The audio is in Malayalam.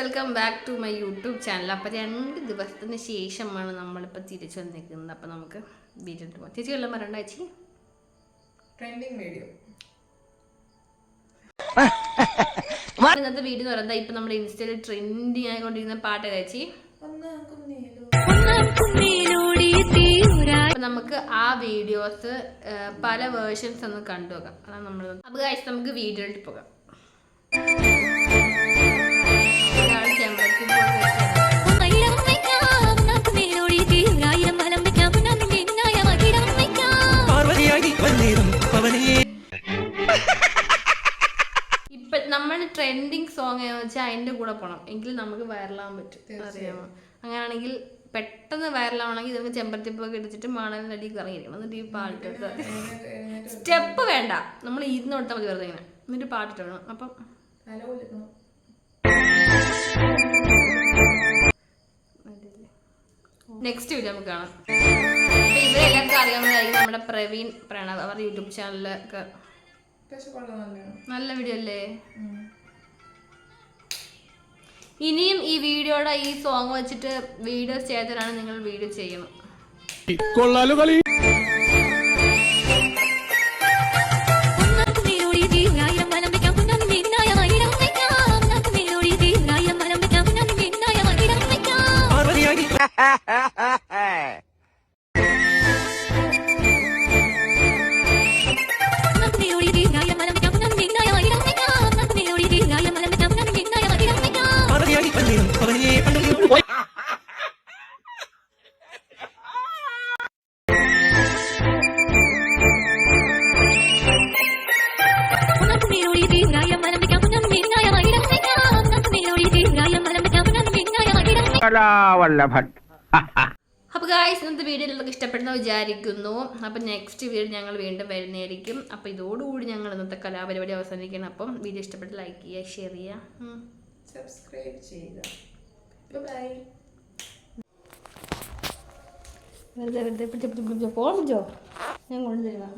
Welcome back to my YouTube channel. അപ്പോൾ 2 ദിവസത്തിന് ശേഷമാണ് നമ്മളിപ്പോൾ തിരിച്ചു വന്നിരിക്കുന്നത്. അപ്പോൾ നമുക്ക് വീഡിയോ ഇട്ട് പോകാം. ചേച്ചി വല്ലതും പറയണ്ട ചേച്ചി? Trending video. ഇന്നത്തെ വീഡിയോ എന്ന് പറയുന്നത് ഇപ്പം നമ്മുടെ ഇൻസ്റ്റയിൽ ട്രെൻഡിങ് ആയിക്കൊണ്ടിരിക്കുന്ന പാട്ട് ചേച്ചി. അപ്പം നമുക്ക് ആ വീഡിയോസ് പല വേർഷൻസ് ഒന്ന് കണ്ടു നോക്കാം. അതാണ് നമ്മൾ. അപ്പോൾ ഗൈസ് നമുക്ക് വീഡിയോയിലിട്ട് പോകാം. ഇപ്പൊ നമ്മൾ ട്രെൻഡിങ് സോങ് എന്ന് വെച്ചാൽ അതിന്റെ കൂടെ പോണം, എങ്കിൽ നമുക്ക് വൈറലാവാൻ പറ്റും. അറിയാമോ? അങ്ങനെയാണെങ്കിൽ പെട്ടെന്ന് വൈറലാവണമെങ്കിൽ നമുക്ക് ചെമ്പരത്തിപ്പൊക്കെ എടുത്തിട്ട് മണലിന്റെ അടിയിൽ ഇറങ്ങിയിരിക്കണം. എന്നിട്ട് ഈ പാട്ടിട്ട് സ്റ്റെപ്പ് വേണ്ട, നമ്മൾ ഇരുന്ന് കൊടുത്താൽ മതി വെറുതെ ഇങ്ങനെ. എന്നിട്ട് പാട്ടിട്ട് വേണം. അപ്പം നെക്സ്റ്റ് വീഡിയോ നമുക്ക് കാണാം. അപ്പൊ ഇവരെല്ലാവർക്കും അറിയാവുന്നതായിരിക്കും നമ്മുടെ പ്രവീൺ പ്രണവ്. അവരുടെ യൂട്യൂബ് ചാനലിലൊക്കെ നല്ല വീഡിയോ അല്ലേ? ഇനിയും ഈ വീഡിയോയുടെ ഈ സോങ് വെച്ചിട്ട് വീഡിയോസ് ചെയ്തതാണ് നിങ്ങൾ വീഡിയോ ചെയ്യണം. അപ്പൊ ഗായ്സ് ഇന്നത്തെ വീഡിയോ നിങ്ങൾക്ക് ഇഷ്ടപ്പെടുന്ന വിചാരിക്കുന്നു. അപ്പൊ നെക്സ്റ്റ് വീഡിയോ ഞങ്ങൾ വീണ്ടും വരുന്നതായിരിക്കും. അപ്പൊ ഇതോടുകൂടി ഞങ്ങൾ ഇന്നത്തെ കലാപരിപാടി അവസാനിക്കണം. അപ്പം വീഡിയോ ഇഷ്ടപ്പെട്ട് ലൈക്ക് ചെയ്യുക, ഷെയർ ചെയ്യുക, സബ്സ്ക്രൈബ് ചെയ്യുക. ബൈ. ഫോൺ ഞാൻ കൊണ്ടുതരുവാ.